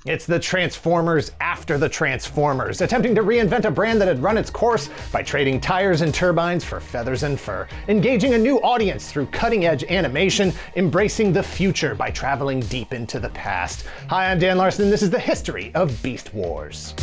It's the Transformers after the Transformers, attempting to reinvent a brand that had run its course by trading tires and turbines for feathers and fur, engaging a new audience through cutting-edge animation, embracing the future by traveling deep into the past. Hi, I'm Dan Larson, and this is the history of Beast Wars.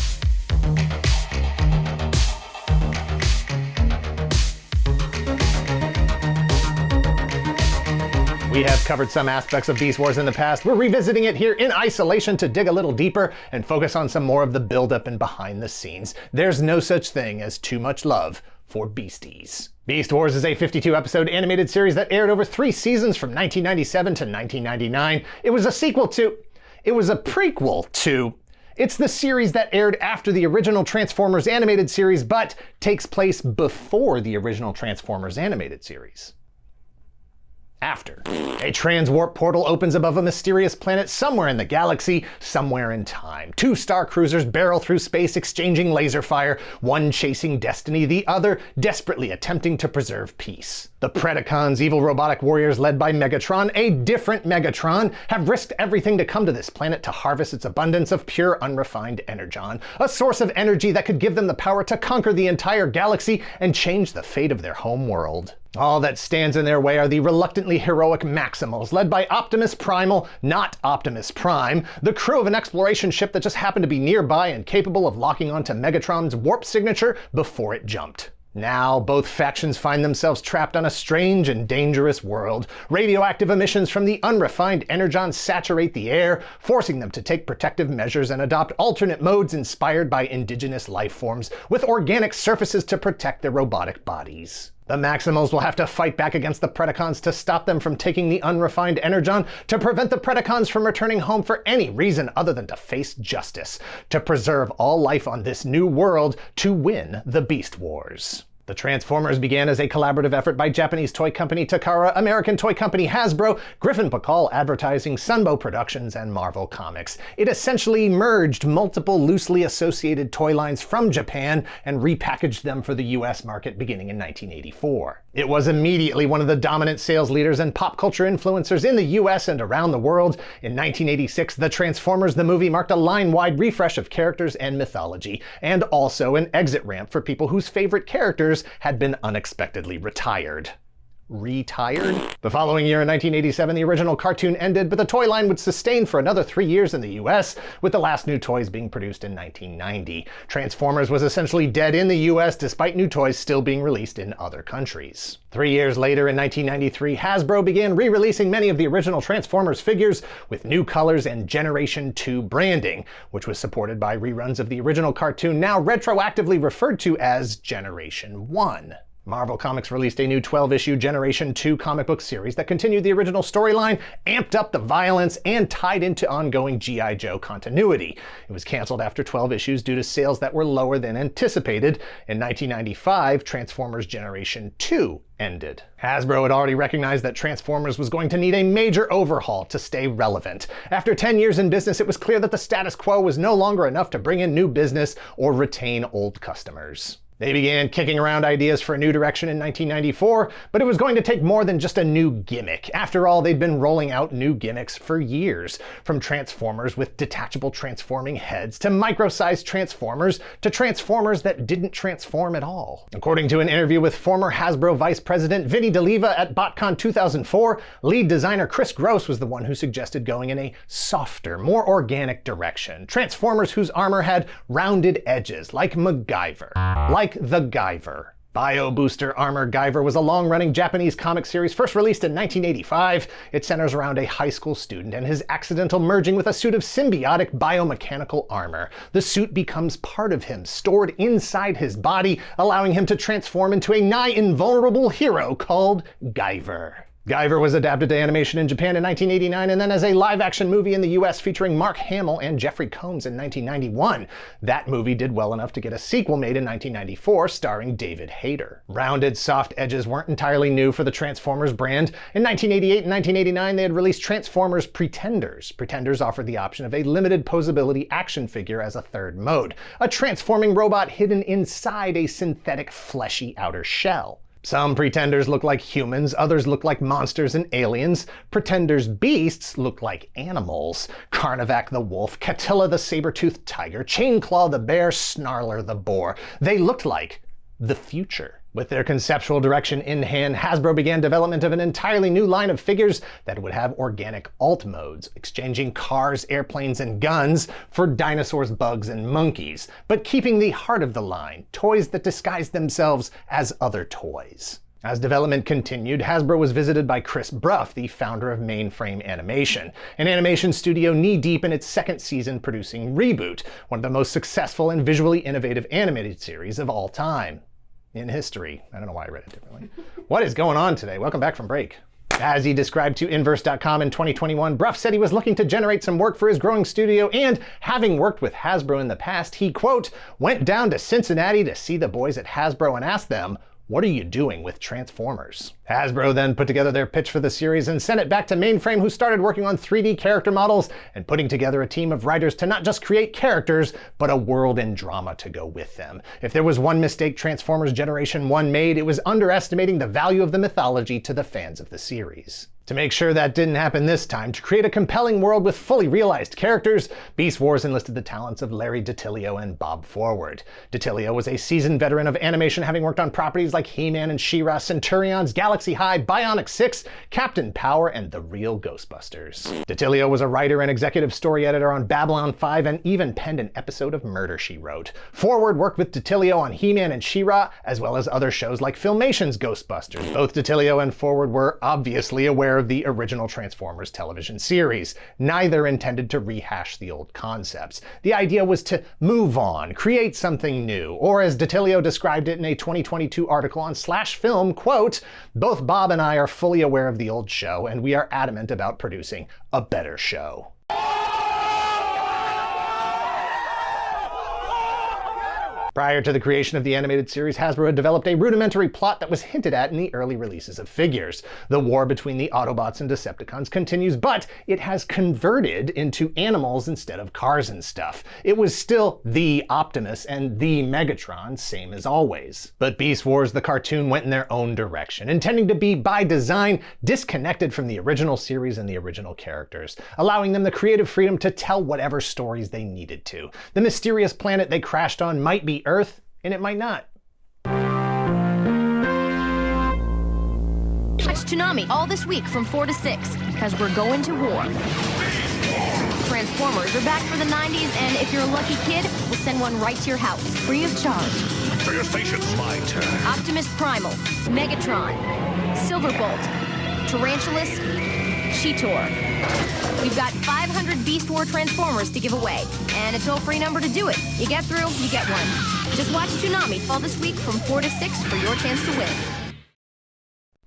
We have covered some aspects of Beast Wars in the past. We're revisiting it here in isolation to dig a little deeper and focus on some more of the build-up and behind the scenes. There's no such thing as too much love for beasties. Beast Wars is a 52-episode animated series that aired over 3 seasons from 1997 to 1999. It was a prequel to... It's the series that aired after the original Transformers animated series, but takes place before the original Transformers animated series. After. A transwarp portal opens above a mysterious planet somewhere in the galaxy, somewhere in time. 2 star cruisers barrel through space exchanging laser fire, one chasing destiny, the other desperately attempting to preserve peace. The Predacons, evil robotic warriors led by Megatron, a different Megatron, have risked everything to come to this planet to harvest its abundance of pure unrefined energon, a source of energy that could give them the power to conquer the entire galaxy and change the fate of their home world. All that stands in their way are the reluctantly heroic Maximals, led by Optimus Primal, not Optimus Prime, the crew of an exploration ship that just happened to be nearby and capable of locking onto Megatron's warp signature before it jumped. Now, both factions find themselves trapped on a strange and dangerous world. Radioactive emissions from the unrefined energon saturate the air, forcing them to take protective measures and adopt alternate modes inspired by indigenous life forms, with organic surfaces to protect their robotic bodies. The Maximals will have to fight back against the Predacons to stop them from taking the unrefined energon, to prevent the Predacons from returning home for any reason other than to face justice, to preserve all life on this new world, to win the Beast Wars. The Transformers began as a collaborative effort by Japanese toy company Takara, American toy company Hasbro, Griffin Pakal Advertising, Sunbow Productions, and Marvel Comics. It essentially merged multiple loosely associated toy lines from Japan and repackaged them for the US market beginning in 1984. It was immediately one of the dominant sales leaders and pop culture influencers in the US and around the world. In 1986, The Transformers the movie marked a line-wide refresh of characters and mythology, and also an exit ramp for people whose favorite characters had been unexpectedly retired. The following year in 1987, the original cartoon ended, but the toy line would sustain for another 3 years in the US, with the last new toys being produced in 1990. Transformers was essentially dead in the US, despite new toys still being released in other countries. 3 years later, in 1993, Hasbro began re-releasing many of the original Transformers figures with new colors and Generation 2 branding, which was supported by reruns of the original cartoon, now retroactively referred to as Generation 1. Marvel Comics released a new 12-issue Generation 2 comic book series that continued the original storyline, amped up the violence, and tied into ongoing G.I. Joe continuity. It was canceled after 12 issues due to sales that were lower than anticipated. In 1995, Transformers Generation 2 ended. Hasbro had already recognized that Transformers was going to need a major overhaul to stay relevant. After 10 years in business, it was clear that the status quo was no longer enough to bring in new business or retain old customers. They began kicking around ideas for a new direction in 1994, but it was going to take more than just a new gimmick. After all, they'd been rolling out new gimmicks for years. From Transformers with detachable transforming heads, to micro-sized Transformers, to Transformers that didn't transform at all. According to an interview with former Hasbro Vice President Vinny DeLiva at BotCon 2004, lead designer Chris Gross was the one who suggested going in a softer, more organic direction. Transformers whose armor had rounded edges, like MacGyver. Like the Guyver. Bio Booster Armor Guyver was a long-running Japanese comic series first released in 1985. It centers around a high school student and his accidental merging with a suit of symbiotic biomechanical armor. The suit becomes part of him, stored inside his body, allowing him to transform into a nigh-invulnerable hero called Guyver. Guyver was adapted to animation in Japan in 1989 and then as a live-action movie in the US featuring Mark Hamill and Jeffrey Combs in 1991. That movie did well enough to get a sequel made in 1994 starring David Hayter. Rounded, soft edges weren't entirely new for the Transformers brand. In 1988 and 1989, they had released Transformers Pretenders. Pretenders offered the option of a limited posability action figure as a third mode, a transforming robot hidden inside a synthetic fleshy outer shell. Some pretenders look like humans, others look like monsters and aliens. Pretenders' beasts look like animals. Carnivac the wolf, Catilla the saber-toothed tiger, Chainclaw the bear, Snarler the boar. They looked like the future. With their conceptual direction in hand, Hasbro began development of an entirely new line of figures that would have organic alt modes, exchanging cars, airplanes, and guns for dinosaurs, bugs, and monkeys, but keeping the heart of the line, toys that disguised themselves as other toys. As development continued, Hasbro was visited by Chris Bruff, the founder of Mainframe Animation, an animation studio knee-deep in its second season producing Reboot, one of the most successful and visually innovative animated series of all time. In history. I don't know why I read it differently. What is going on today? Welcome back from break. As he described to Inverse.com in 2021, Bruff said he was looking to generate some work for his growing studio, and having worked with Hasbro in the past, he, quote, went down to Cincinnati to see the boys at Hasbro and asked them, "What are you doing with Transformers?" Hasbro then put together their pitch for the series and sent it back to Mainframe, who started working on 3D character models and putting together a team of writers to not just create characters, but a world and drama to go with them. If there was one mistake Transformers Generation 1 made, it was underestimating the value of the mythology to the fans of the series. To make sure that didn't happen this time, to create a compelling world with fully realized characters, Beast Wars enlisted the talents of Larry DiTillio and Bob Forward. DiTillio was a seasoned veteran of animation, having worked on properties like He-Man and She-Ra, Centurions, Galaxy High, Bionic 6, Captain Power, and The Real Ghostbusters. DiTillio was a writer and executive story editor on Babylon 5 and even penned an episode of Murder, She Wrote. Forward worked with DiTillio on He-Man and She-Ra, as well as other shows like Filmation's Ghostbusters. Both DiTillio and Forward were obviously aware of the original Transformers television series. Neither intended to rehash the old concepts. The idea was to move on, create something new, or as DiTillio described it in a 2022 article on /Film, quote, "Both Bob and I are fully aware of the old show, and we are adamant about producing a better show." Prior to the creation of the animated series, Hasbro had developed a rudimentary plot that was hinted at in the early releases of figures. The war between the Autobots and Decepticons continues, but it has converted into animals instead of cars and stuff. It was still the Optimus and the Megatron, same as always. But Beast Wars the cartoon went in their own direction, intending to be, by design, disconnected from the original series and the original characters, allowing them the creative freedom to tell whatever stories they needed to. The mysterious planet they crashed on might be Earth, and it might not. Watch Toonami all this week from 4 to 6, because we're going to war. Transformers are back for the 90s, and if you're a lucky kid, we'll send one right to your house, free of charge. To your stations, my turn. Optimus Primal, Megatron, Silverbolt, Tarantulas, Cheetor. We've got 500 Beast War Transformers to give away, and a toll-free number to do it. You get through, you get one. Just watch Toonami all this week from 4 to 6 for your chance to win.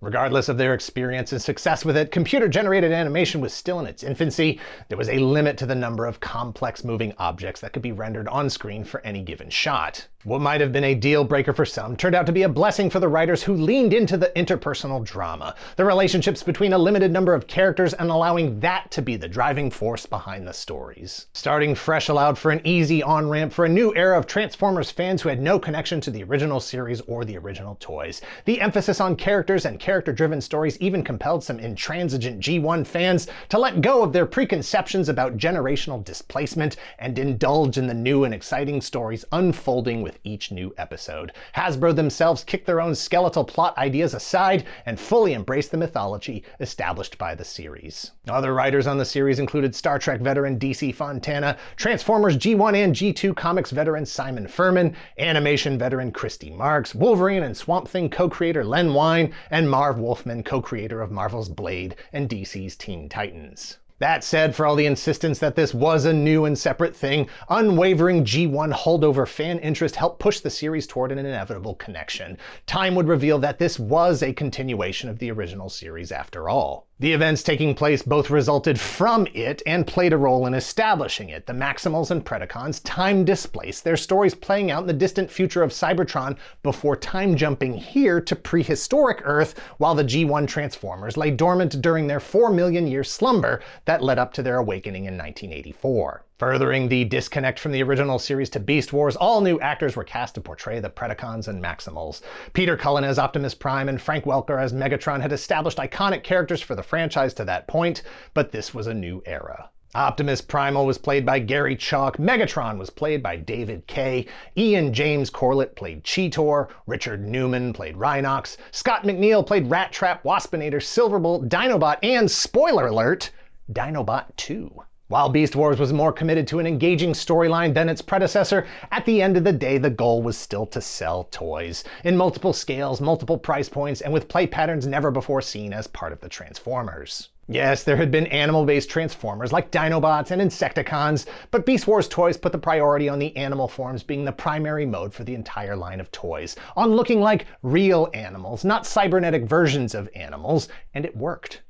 Regardless of their experience and success with it, computer-generated animation was still in its infancy. There was a limit to the number of complex moving objects that could be rendered on screen for any given shot. What might have been a deal breaker for some turned out to be a blessing for the writers who leaned into the interpersonal drama, the relationships between a limited number of characters, and allowing that to be the driving force behind the stories. Starting fresh allowed for an easy on-ramp for a new era of Transformers fans who had no connection to the original series or the original toys. The emphasis on characters and character-driven stories even compelled some intransigent G1 fans to let go of their preconceptions about generational displacement and indulge in the new and exciting stories unfolding with each new episode. Hasbro themselves kicked their own skeletal plot ideas aside and fully embraced the mythology established by the series. Other writers on the series included Star Trek veteran DC Fontana, Transformers G1 and G2 comics veteran Simon Furman, animation veteran Christy Marks, Wolverine and Swamp Thing co-creator Len Wein, and Marv Wolfman, co-creator of Marvel's Blade and DC's Teen Titans. That said, for all the insistence that this was a new and separate thing, unwavering G1 holdover fan interest helped push the series toward an inevitable connection. Time would reveal that this was a continuation of the original series after all. The events taking place both resulted from it and played a role in establishing it. The Maximals and Predacons time displaced, their stories playing out in the distant future of Cybertron before time jumping here to prehistoric Earth, while the G1 Transformers lay dormant during their 4 million year slumber that led up to their awakening in 1984. Furthering the disconnect from the original series to Beast Wars, all new actors were cast to portray the Predacons and Maximals. Peter Cullen as Optimus Prime and Frank Welker as Megatron had established iconic characters for the franchise to that point, but this was a new era. Optimus Primal was played by Gary Chalk, Megatron was played by David Kaye, Ian James Corlett played Cheetor, Richard Newman played Rhinox, Scott McNeil played Rat Trap, Waspinator, Silverbolt, Dinobot, and, spoiler alert, Dinobot 2. While Beast Wars was more committed to an engaging storyline than its predecessor, at the end of the day the goal was still to sell toys, in multiple scales, multiple price points, and with play patterns never before seen as part of the Transformers. Yes, there had been animal-based Transformers like Dinobots and Insecticons, but Beast Wars toys put the priority on the animal forms being the primary mode for the entire line of toys, on looking like real animals, not cybernetic versions of animals, and it worked.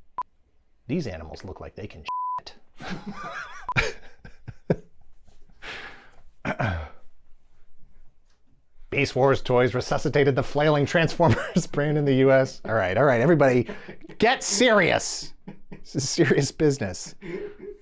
These animals look like they can shit. Beast Wars toys resuscitated the flailing Transformers brand in the US. All right, everybody, get serious. This is serious business.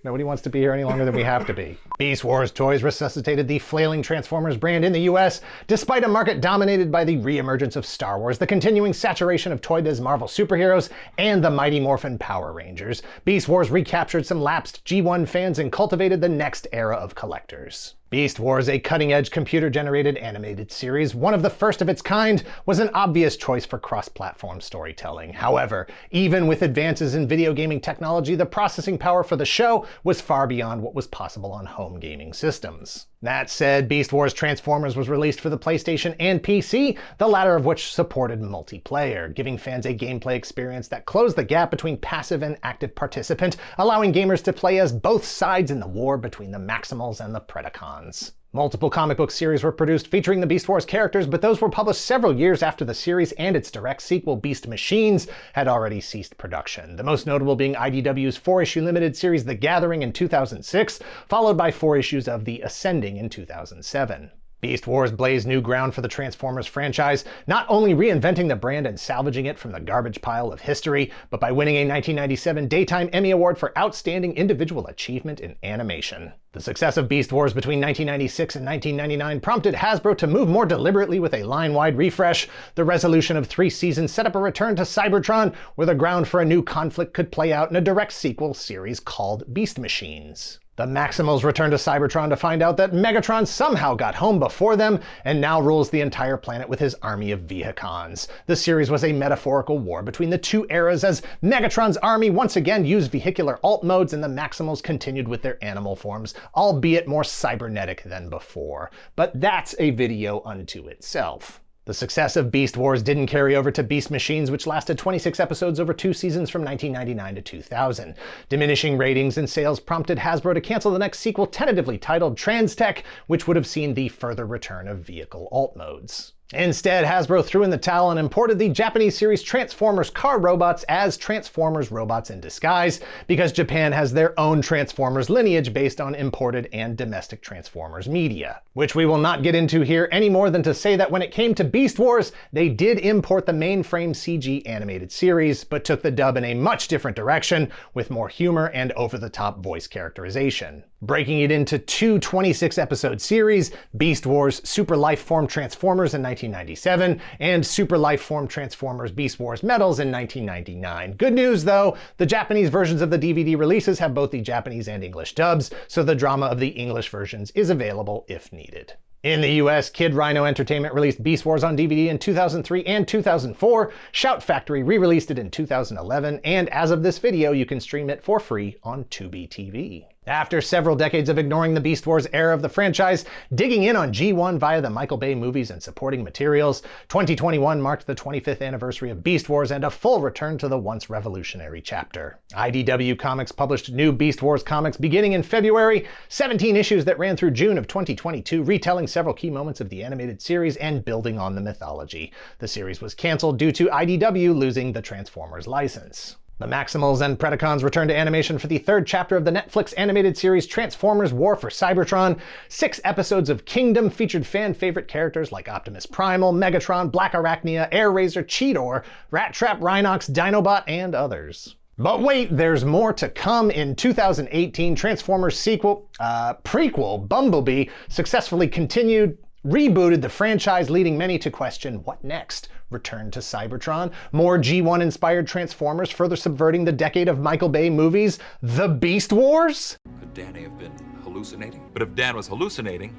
Nobody wants to be here any longer than we have to be. Beast Wars toys resuscitated the flailing Transformers brand in the US, despite a market dominated by the re-emergence of Star Wars, the continuing saturation of Toy Biz Marvel superheroes, and the Mighty Morphin Power Rangers. Beast Wars recaptured some lapsed G1 fans and cultivated the next era of collectors. Beast Wars, a cutting-edge computer-generated animated series, one of the first of its kind, was an obvious choice for cross-platform storytelling. However, even with advances in video gaming technology, the processing power for the show was far beyond what was possible on home gaming systems. That said, Beast Wars Transformers was released for the PlayStation and PC, the latter of which supported multiplayer, giving fans a gameplay experience that closed the gap between passive and active participant, allowing gamers to play as both sides in the war between the Maximals and the Predacons. Multiple comic book series were produced featuring the Beast Wars characters, but those were published several years after the series and its direct sequel, Beast Machines, had already ceased production. The most notable being IDW's 4-issue limited series The Gathering in 2006, followed by 4 issues of The Ascending in 2007. Beast Wars blazed new ground for the Transformers franchise, not only reinventing the brand and salvaging it from the garbage pile of history, but by winning a 1997 Daytime Emmy Award for Outstanding Individual Achievement in Animation. The success of Beast Wars between 1996 and 1999 prompted Hasbro to move more deliberately with a line-wide refresh. The resolution of 3 seasons set up a return to Cybertron, where the ground for a new conflict could play out in a direct sequel series called Beast Machines. The Maximals return to Cybertron to find out that Megatron somehow got home before them and now rules the entire planet with his army of Vehicons. The series was a metaphorical war between the two eras as Megatron's army once again used vehicular alt modes and the Maximals continued with their animal forms, albeit more cybernetic than before. But that's a video unto itself. The success of Beast Wars didn't carry over to Beast Machines, which lasted 26 episodes over 2 seasons from 1999 to 2000. Diminishing ratings and sales prompted Hasbro to cancel the next sequel, tentatively titled Transtech, which would have seen the further return of vehicle alt modes. Instead, Hasbro threw in the towel and imported the Japanese series Transformers Car Robots as Transformers Robots in Disguise, because Japan has their own Transformers lineage based on imported and domestic Transformers media. Which we will not get into here any more than to say that when it came to Beast Wars, they did import the mainframe CG animated series, but took the dub in a much different direction, with more humor and over-the-top voice characterization. Breaking it into 2 26-episode series, Beast Wars Super Life-Form Transformers in 1997, and Super Life-Form Transformers Beast Wars Metals in 1999. Good news though, the Japanese versions of the DVD releases have both the Japanese and English dubs, so the drama of the English versions is available if needed. In the US, Kid Rhino Entertainment released Beast Wars on DVD in 2003 and 2004, Shout Factory re-released it in 2011, and as of this video, you can stream it for free on Tubi TV. After several decades of ignoring the Beast Wars era of the franchise, digging in on G1 via the Michael Bay movies and supporting materials, 2021 marked the 25th anniversary of Beast Wars and a full return to the once revolutionary chapter. IDW Comics published new Beast Wars comics beginning in February, 17 issues that ran through June of 2022, retelling several key moments of the animated series and building on the mythology. The series was canceled due to IDW losing the Transformers license. The Maximals and Predacons returned to animation for the 3rd chapter of the Netflix animated series Transformers War for Cybertron. 6 episodes of Kingdom featured fan-favorite characters like Optimus Primal, Megatron, Black Arachnia, Air Razor, Cheetor, Rat Trap, Rhinox, Dinobot, and others. But wait, there's more to come. In 2018, Transformers prequel Bumblebee successfully rebooted the franchise, leading many to question what next? Return to Cybertron? More G1-inspired Transformers, further subverting the decade of Michael Bay movies? The Beast Wars? Could Danny have been hallucinating? But if Dan was hallucinating,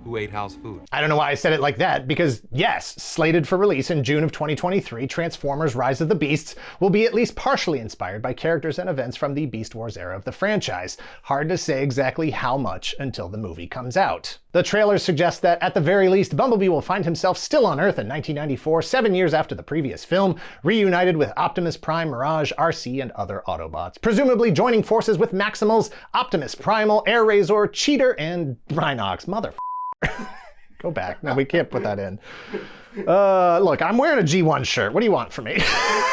who ate Hal's food? I don't know why I said it like that, because yes, slated for release in June of 2023, Transformers Rise of the Beasts will be at least partially inspired by characters and events from the Beast Wars era of the franchise. Hard to say exactly how much until the movie comes out. The trailers suggest that, at the very least, Bumblebee will find himself still on Earth in 1994, 7 years after the previous film, reunited with Optimus Prime, Mirage, RC, and other Autobots, presumably joining forces with Maximals, Optimus Primal, Airazor, Cheater, and Rhinox. Go back. No, we can't put that in. Look, I'm wearing a G1 shirt. What do you want from me?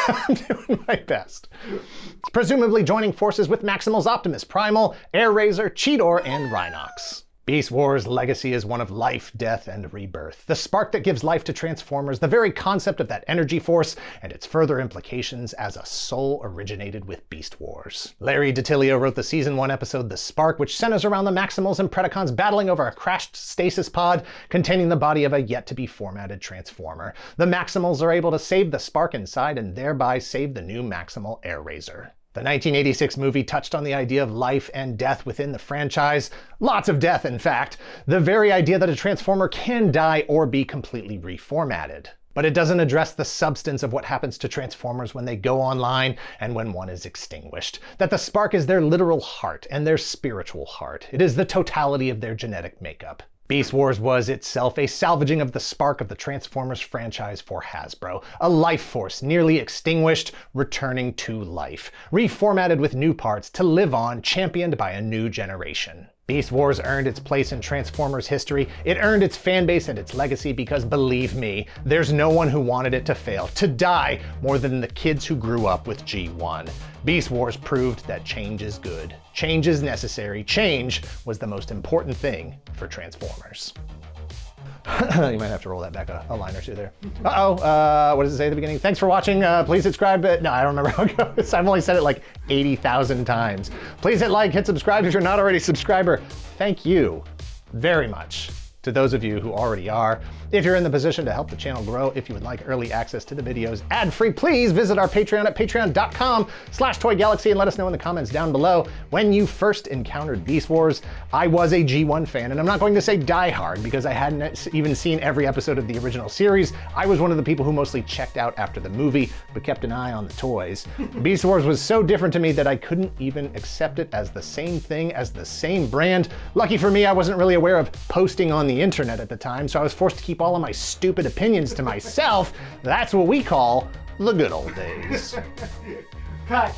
I'm doing my best. It's presumably joining forces with Maximals, Optimus Primal, Airazor, Cheetor, and Rhinox. Beast Wars' legacy is one of life, death, and rebirth. The spark that gives life to Transformers, the very concept of that energy force, and its further implications as a soul originated with Beast Wars. Larry DiTillio wrote the Season 1 episode The Spark, which centers around the Maximals and Predacons battling over a crashed stasis pod containing the body of a yet-to-be-formatted Transformer. The Maximals are able to save the spark inside and thereby save the new Maximal Airazor. The 1986 movie touched on the idea of life and death within the franchise. Lots of death, in fact. The very idea that a Transformer can die or be completely reformatted. But it doesn't address the substance of what happens to Transformers when they go online and when one is extinguished. That the spark is their literal heart and their spiritual heart. It is the totality of their genetic makeup. Beast Wars was itself a salvaging of the spark of the Transformers franchise for Hasbro. A life force nearly extinguished, returning to life. Reformatted with new parts to live on, championed by a new generation. Beast Wars earned its place in Transformers history. It earned its fan base and its legacy because, believe me, there's no one who wanted it to fail, to die, more than the kids who grew up with G1. Beast Wars proved that change is good. Change is necessary. Change was the most important thing for Transformers. You might have to roll that back a line or two there. What does it say at the beginning? Thanks for watching. Please subscribe. No, I don't remember how it goes. I've only said it like 80,000 times. Please hit like, hit subscribe if you're not already a subscriber. Thank you very much to those of you who already are. If you're in the position to help the channel grow, if you would like early access to the videos ad-free, please visit our Patreon at patreon.com/ToyGalaxy and let us know in the comments down below when you first encountered Beast Wars. I was a G1 fan, and I'm not going to say diehard because I hadn't even seen every episode of the original series. I was one of the people who mostly checked out after the movie, but kept an eye on the toys. Beast Wars was so different to me that I couldn't even accept it as the same thing, as the same brand. Lucky for me, I wasn't really aware of posting on the internet at the time, so I was forced to keep all of my stupid opinions to myself. That's what we call the good old days. Cut.